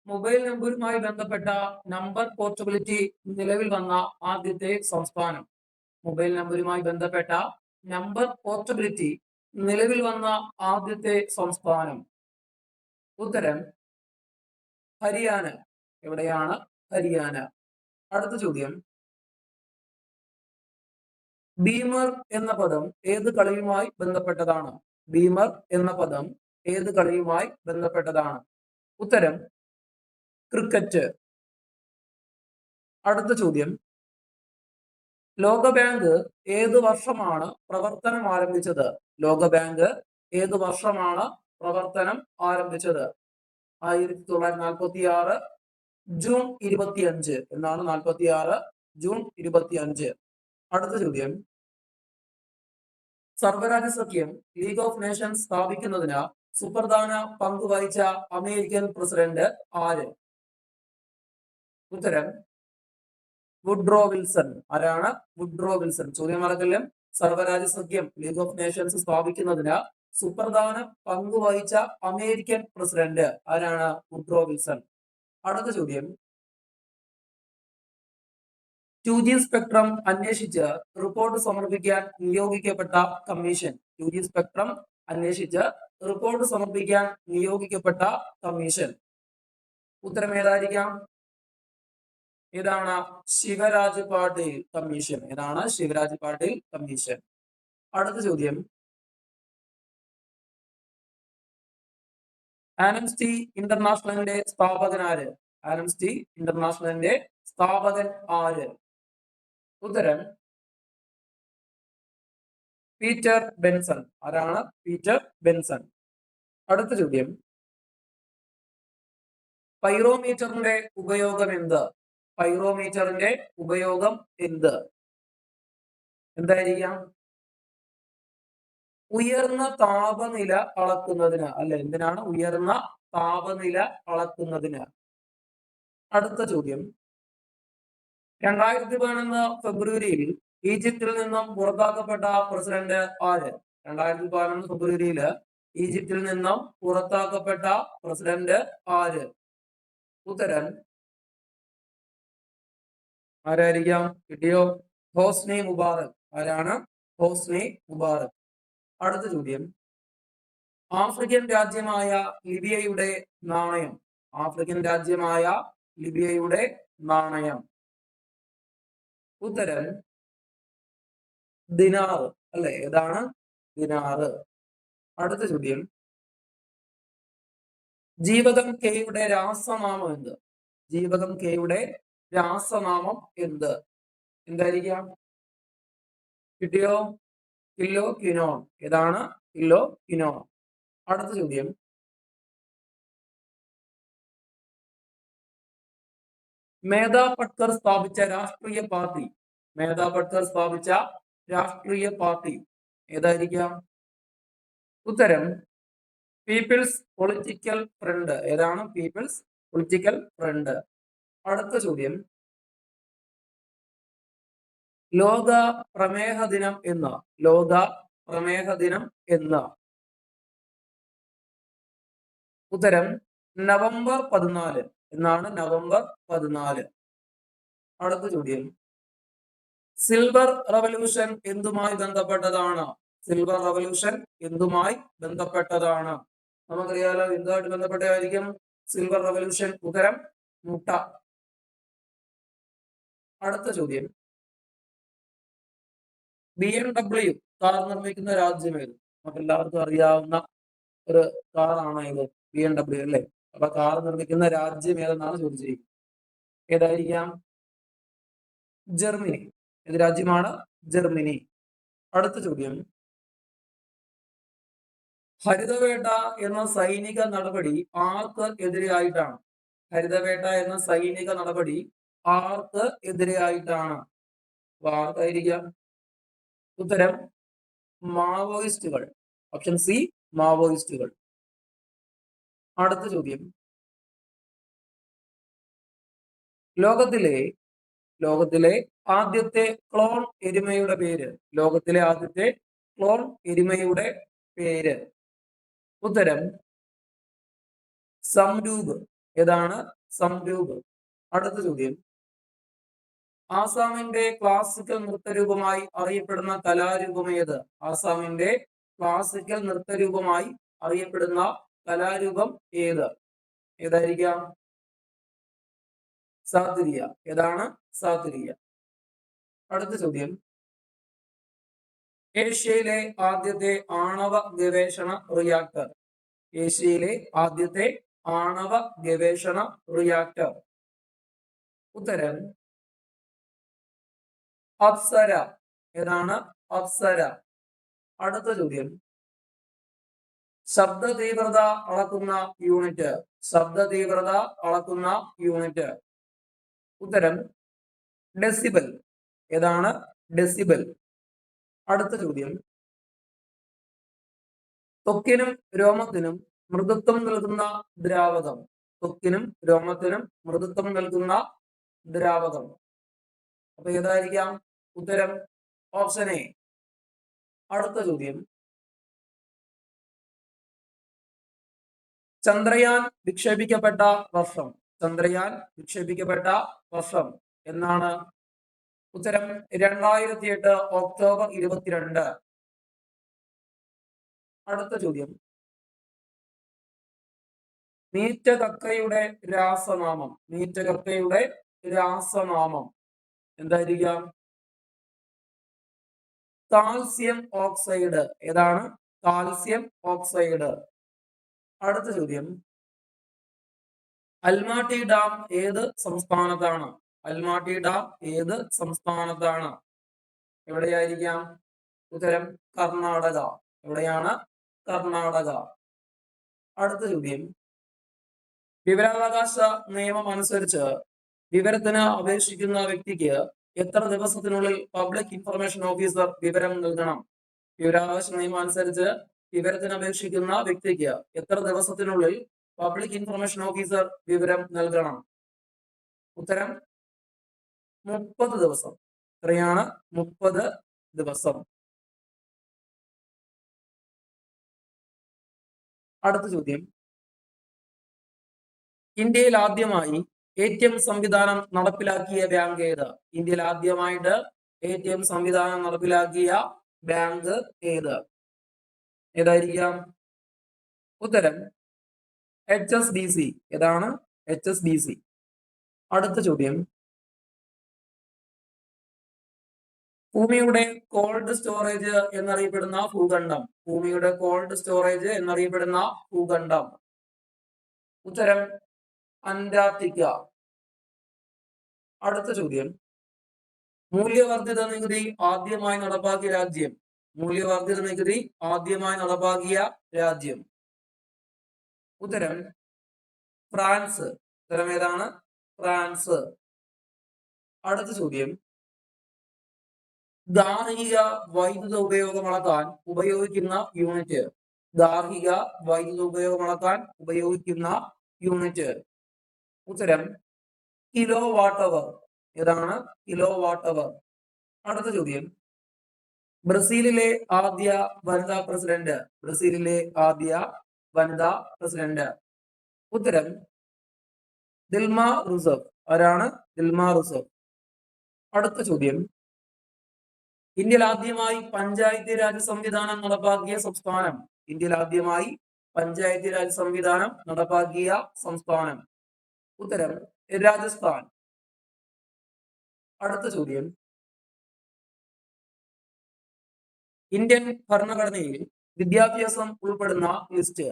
Mobile നമ്പറുമായി ബന്ധപ്പെട്ട number portability നിലവിൽ വന്ന ആദ്യത്തെ സംസ്ഥാനം. മൊബൈൽ നമ്പറുമായി ബന്ധപ്പെട്ട നമ്പർ പോർട്ടബിലിറ്റി നിലവിൽ വന്ന ആദ്യത്തെ സംസ്ഥാനം. ഉത്തരം ഹരിയാന. എവിടെയാണ്? ഹരിയാന. അടുത്ത ചോദ്യം, ബീമർ എന്ന പദം ഏത് കളിയുമായി ബന്ധപ്പെട്ടതാണ്? ബീമർ എന്ന പദം ഏത് കളിയുമായി ബന്ധപ്പെട്ടതാണ്? ഉത്തരം ക്രിക്കറ്റ്. അടുത്ത ചോദ്യം, ലോകബാങ്ക് ഏത് വർഷമാണ് പ്രവർത്തനം ആരംഭിച്ചത്? ലോകബാങ്ക് ഏത് വർഷമാണ് പ്രവർത്തനം ആരംഭിച്ചത്? 1946 ജൂൺ 25 എന്നാണ്. 46 ജൂൺ 25. അടുത്ത ചോദ്യം, സർവ്വരാജ്യ സഖ്യം ലീഗ് ഓഫ് നേഷൻസ് സ്ഥാപിക്കുന്നതിന് സുപ്രധാന പങ്ക് വഹിച്ച അമേരിക്കൻ പ്രസിഡന്റ് ആര്? ഉത്തരം വുഡ്രോ വിൽസൺ. ആരാണ്? Woodrow Wilson. ചോദ്യം മറക്കല്ലേ. സർവ്വരാജ്യ സഖ്യം ലീഗ് ഓഫ് നേഷൻസ് സ്ഥാപിക്കുന്നതിന് സുപ്രധാന പങ്ക് വഹിച്ച അമേരിക്കൻ പ്രസിഡന്റ് ആരാണ്? Woodrow Wilson. അടുത്ത ചോദ്യം, 2G സ്പെക്ട്രം അന്വേഷിച്ച് റിപ്പോർട്ട് സമർപ്പിക്കാൻ നിയോഗിക്കപ്പെട്ട കമ്മീഷൻ. 2G സ്പെക്ട്രം അന്വേഷിച്ച് റിപ്പോർട്ട് സമർപ്പിക്കാൻ നിയോഗിക്കപ്പെട്ട കമ്മീഷൻ. ഉത്തരം ഏതായിരിക്കാം? ഏതാണ്? ശിവരാജ് പാട്ടീൽ കമ്മീഷൻ. ഏതാണ്? ശിവരാജ് പാട്ടീൽ കമ്മീഷൻ. അടുത്ത ചോദ്യം, ആംനസ്റ്റി ഇന്റർനാഷണലിന്റെ സ്ഥാപകൻ ആര്? ആംനസ്റ്റി ഇന്റർനാഷണലിന്റെ സ്ഥാപകൻ ആര്? ഉത്തരം പീറ്റർ ബെൻസൺ. ആരാണ്? Peter Benson. അടുത്ത ചോദ്യം, പൈറോമീറ്ററിന്റെ ഉപയോഗം എന്ത്? പൈറോമീറ്ററിന്റെ ഉപയോഗം എന്ത്? എന്തായിരിക്കാം? ഉയർന്ന താപനില അളക്കുന്നതിന്. അല്ലെ, എന്തിനാണ്? ഉയർന്ന താപനില അളക്കുന്നതിന്. അടുത്ത ചോദ്യം, 2011 ഫെബ്രുവരിയിൽ ഈജിപ്തിൽ നിന്നും പുറത്താക്കപ്പെട്ട പ്രസിഡന്റ് ആര്? 2011 ഫെബ്രുവരിയിൽ ഈജിപ്തിൽ നിന്നും പുറത്താക്കപ്പെട്ട പ്രസിഡന്റ് ആര്? ഉത്തരം ആരായിരിക്കാം? കിട്ടിയോ? ഹോസ്നി മുബാറക്. ആരാണ്? ഹോസ്നി മുബാറക്. അടുത്ത ചോദ്യം, ആഫ്രിക്കൻ രാജ്യമായ ലിബിയയുടെ നാണയം. ആഫ്രിക്കൻ രാജ്യമായ ലിബിയയുടെ നാണയം. ഉത്തരം ദിനാർ. അല്ലെ, ഏതാണ്? ദിനാർ. അടുത്ത ചോദ്യം, ജീവകം കെയുടെ രാസനാമം എന്ത്? ജീവകം കെയുടെ രാസനാമം എന്ത്? എന്തായിരിക്കാം? കിട്ടിയോ? കില്ലോ ക്വിനോൺ. ഏതാണ്? കില്ലോ ക്വിനോൺ. അടുത്ത ചോദ്യം, മേധാ പട്കർ സ്ഥാപിച്ച രാഷ്ട്രീയ പാർട്ടി. മേധാ പട്കർ സ്ഥാപിച്ച രാഷ്ട്രീയ പാർട്ടി ഏതായിരിക്കാം? ഉത്തരം പീപ്പിൾസ് പൊളിറ്റിക്കൽ ഫ്രണ്ട്. ഏതാണ്? People's Political Front. അടുത്ത ചോദ്യം, ലോക പ്രമേഹ ദിനം എന്ന്. ലോക പ്രമേഹ ദിനം എന്ന്. ഉത്തരം നവംബർ 14 എന്നാണ്. നവംബർ 14. അടുത്ത ചോദ്യം, സിൽവർ റവല്യൂഷൻ എന്തുമായി ബന്ധപ്പെട്ടതാണ്? സിൽവർ റവല്യൂഷൻ എന്തുമായി ബന്ധപ്പെട്ടതാണ്? നമുക്കറിയാലോ, എന്തുമായിട്ട് ബന്ധപ്പെട്ടായിരിക്കും സിൽവർ റവല്യൂഷൻ? ഉത്തരം മുട്ട. അടുത്ത ചോദ്യം, BMW കാർ നിർമ്മിക്കുന്ന രാജ്യം ഏത്? നമുക്ക് എല്ലാവർക്കും അറിയാവുന്ന ഒരു കാറാണ് ഇത്, BMW. അല്ലേ? അപ്പൊ കാർ നിർമ്മിക്കുന്ന രാജ്യം ഏതെന്നാണ് ചോദിച്ചിരിക്കുന്നത്. ഏതായിരിക്കാം? ജർമ്മനി. ഏത് രാജ്യമാണ്? ജർമ്മനി. അടുത്ത ചോദ്യം, ഹരിതവേട്ട എന്ന സൈനിക നടപടി ആർക്ക് എതിരെയായിട്ടാണ്? ഹരിതവേട്ട എന്ന സൈനിക നടപടി ആർക്ക് എതിരെയായിട്ടാണ്? ആർക്കായിരിക്കാം? ഉത്തരം മാവോയിസ്റ്റുകൾ. ഓപ്ഷൻ സി, മാവോയിസ്റ്റുകൾ. അടുത്ത ചോദ്യം, ലോകത്തിലെ ആദ്യത്തെ ക്ലോൺ എരുമയുടെ പേര്. ലോകത്തിലെ ആദ്യത്തെ ക്ലോൺ എരുമയുടെ പേര്. ഉത്തരം സംരൂപ്. ഏതാണ്? സംരൂപ്. അടുത്ത ചോദ്യം, ആസാമിന്റെ ക്ലാസിക്കൽ നൃത്തരൂപമായി അറിയപ്പെടുന്ന കലാരൂപം ഏത്? ആസാമിന്റെ ക്ലാസിക്കൽ നൃത്തരൂപമായി അറിയപ്പെടുന്ന കലാരൂപം ഏത്? ഏതായിരിക്കാം? സാത്രിയ. ഏതാണ്? സാത്രിയ. അടുത്ത ചോദ്യം, ഏഷ്യയിലെ ആദ്യത്തെ ആണവ ഗവേഷണ റിയാക്ടർ. ഏഷ്യയിലെ ആദ്യത്തെ ആണവ ഗവേഷണ റിയാക്ടർ. ഉത്തരം അപ്സര. ഏതാണ്? അപ്സര. അടുത്ത ചോദ്യം, ശബ്ദ തീവ്രത അളക്കുന്ന യൂണിറ്റ്. ശബ്ദ തീവ്രത അളക്കുന്ന യൂണിറ്റ്. ഉത്തരം ഡെസിബൽ. ഏതാണ്? ഡെസിബൽ. അടുത്ത ചോദ്യം, ത്വക്കിനും രോമത്തിനും മൃദുത്വം നൽകുന്ന ദ്രാവകം. ത്വക്കിനും രോമത്തിനും മൃദുത്വം നൽകുന്ന ദ്രാവകം. അപ്പൊ ഏതായിരിക്കാം? ഉത്തരം ഓപ്ഷൻ എ. അടുത്ത ചോദ്യം, ചന്ദ്രയാൻ വിക്ഷേപിക്കപ്പെട്ട വർഷം. ചന്ദ്രയാൻ വിക്ഷേപിക്കപ്പെട്ട വർഷം എന്നാണ്? ഉത്തരം 2008 ഒക്ടോബർ 22. അടുത്ത ചോദ്യം, നീറ്റകക്കയുടെ രാസനാമം. നീറ്റകക്കയുടെ രാസനാമം എന്തായിരിക്കാം? Calcium oxide. ഏതാണ്? Calcium oxide. അടുത്ത ചോദ്യം, അൽമാട്ടി ഡാം ഏത് സംസ്ഥാനത്താണ്? അൽമാട്ടി ഡാം ഏത് സംസ്ഥാനത്താണ്? എവിടെയായിരിക്കാം? ഉത്തരം കർണാടക. എവിടെയാണ്? കർണാടക. അടുത്ത ചോദ്യം, വിവരാവകാശ നിയമം അനുസരിച്ച് വിവരത്തിന് അപേക്ഷിക്കുന്ന വ്യക്തിക്ക് എത്ര ദിവസത്തിനുള്ളിൽ പബ്ലിക് ഇൻഫർമേഷൻ ഓഫീസർ വിവരം നൽകണം? വിവരാവകാശ നിയമം അനുസരിച്ച് വിവരത്തിന് അപേക്ഷിക്കുന്ന വ്യക്തിക്ക് എത്ര ദിവസത്തിനുള്ളിൽ പബ്ലിക് ഇൻഫർമേഷൻ ഓഫീസർ വിവരം നൽകണം? ഉത്തരം 30 ദിവസം. എത്രയാണ്? 30 ദിവസം. അടുത്ത ചോദ്യം, ഇന്ത്യയിൽ ആദ്യമായി ATM സംവിധാനം നടപ്പിലാക്കിയ ബാങ്ക് ഏത്? ഇന്ത്യയിൽ ആദ്യമായിട്ട് ATM സംവിധാനം നടപ്പിലാക്കിയ ബാങ്ക് ഏത്? ഏതായിരിക്കാം? ഉത്തരം HSBC. ഏതാണ്? HSBC. അടുത്ത ചോദ്യം, ഭൂമിയുടെ കോൾഡ് സ്റ്റോറേജ് എന്നറിയപ്പെടുന്ന ഭൂഖണ്ഡം. ഭൂമിയുടെ കോൾഡ് സ്റ്റോറേജ് എന്നറിയപ്പെടുന്ന ഭൂഖണ്ഡം. ഉത്തരം അന്റാർട്ടിക്ക. അടുത്ത ചോദ്യം, മൂല്യവർദ്ധിത നികുതി ആദ്യമായി നടപ്പാക്കിയ രാജ്യം. മൂല്യവർദ്ധിത നികുതി ആദ്യമായി നടപ്പാക്കിയ രാജ്യം. ഉത്തരം ഫ്രാൻസ്. ഉത്തരം ഏതാണ്? ഫ്രാൻസ്. അടുത്ത ചോദ്യം, ഗാർഹിക വൈദ്യുത ഉപയോഗം അളക്കാൻ ഉപയോഗിക്കുന്ന യൂണിറ്റ്. ഗാർഹിക വൈദ്യുത ഉപയോഗം അളക്കാൻ ഉപയോഗിക്കുന്ന യൂണിറ്റ്. ഉത്തരം കിലോ വാട്ട് അവർ. ഏതാണ്? കിലോ വാട്ട് അവർ. അടുത്ത ചോദ്യം, ബ്രസീലിലെ ആദ്യ വനിതാ പ്രസിഡന്റ്. ബ്രസീലിലെ ആദ്യ വനിതാ പ്രസിഡന്റ്. ഉത്തരം ദിൽമ റൂസഫ്. ആരാണ്? Dilma Rousseff. അടുത്ത ചോദ്യം, ഇന്ത്യയിൽ ആദ്യമായി പഞ്ചായത്ത് രാജ് സംവിധാനം നടപ്പാക്കിയ സംസ്ഥാനം. ഇന്ത്യയിൽ ആദ്യമായി പഞ്ചായത്ത് രാജ് സംവിധാനം നടപ്പാക്കിയ സംസ്ഥാനം. ഉത്തരം രാജസ്ഥാൻ. അടുത്ത ചോദ്യം, ഇന്ത്യൻ ഭരണഘടനയിൽ വിദ്യാഭ്യാസം ഉൾപ്പെടുന്ന ലിസ്റ്റ്.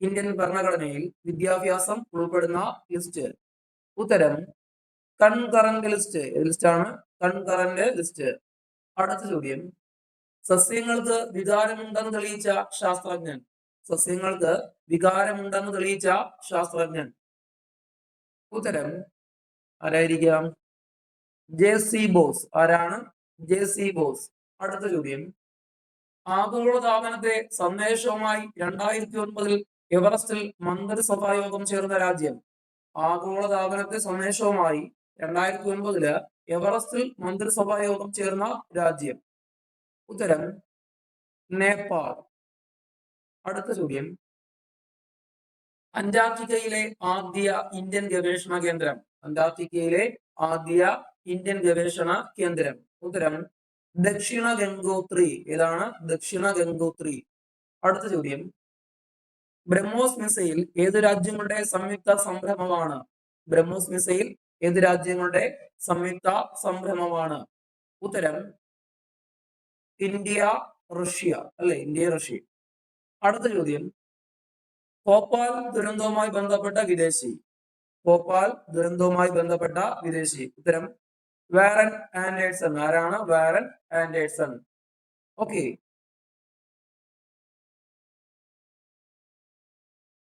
ഇന്ത്യൻ ഭരണഘടനയിൽ വിദ്യാഭ്യാസം ഉൾപ്പെടുന്ന ലിസ്റ്റ്. ഉത്തരം കൺകറന്റ് ലിസ്റ്റ്. ലിസ്റ്റാണ് കൺകറന്റ് ലിസ്റ്റ്. അടുത്ത ചോദ്യം, സസ്യങ്ങൾക്ക് വികാരമുണ്ടെന്ന് തെളിയിച്ച ശാസ്ത്രജ്ഞൻ. സസ്യങ്ങൾക്ക് വികാരമുണ്ടെന്ന് തെളിയിച്ച ശാസ്ത്രജ്ഞൻ. ഉത്തരം ആരായിരിക്കാം? JC boss. ആരാണ്? JC boss. അടുത്ത ചോദ്യം, ആഗോളതാപനത്തെ സന്ദേശവുമായി 2009 എവറസ്റ്റിൽ മന്ത്രിസഭാ യോഗം ചേർന്ന രാജ്യം. ആഗോളതാപനത്തെ സന്ദേശവുമായി 2009 എവറസ്റ്റിൽ മന്ത്രിസഭാ യോഗം ചേർന്ന രാജ്യം. ഉത്തരം നേപ്പാൾ. അടുത്ത ചോദ്യം, അന്റാർട്ടിക്കയിലെ ആദ്യ ഇന്ത്യൻ ഗവേഷണ കേന്ദ്രം. അന്റാർട്ടിക്കയിലെ ആദ്യ ഇന്ത്യൻ ഗവേഷണ കേന്ദ്രം. ഉത്തരം ദക്ഷിണ ഗംഗോത്രി. ഏതാണ്? ദക്ഷിണ ഗംഗോത്രി. അടുത്ത ചോദ്യം, ബ്രഹ്മോസ് മിസൈൽ ഏത് രാജ്യങ്ങളുടെ സംയുക്ത സംരംഭമാണ്? ബ്രഹ്മോസ് മിസൈൽ ഏത് രാജ്യങ്ങളുടെ സംയുക്ത സംരംഭമാണ്? ഉത്തരം ഇന്ത്യ, റഷ്യ. അല്ലെ, ഇന്ത്യ, റഷ്യ. അടുത്ത ചോദ്യം, ഭോപ്പാൽ ദുരന്തവുമായി ബന്ധപ്പെട്ട വിദേശി. ഭോപ്പാൽ ദുരന്തവുമായി ബന്ധപ്പെട്ട വിദേശി. ഉത്തരം വാറൻ ആൻഡേഴ്സൺ. ആരാണ്? Warren Anderson. ഓക്കെ,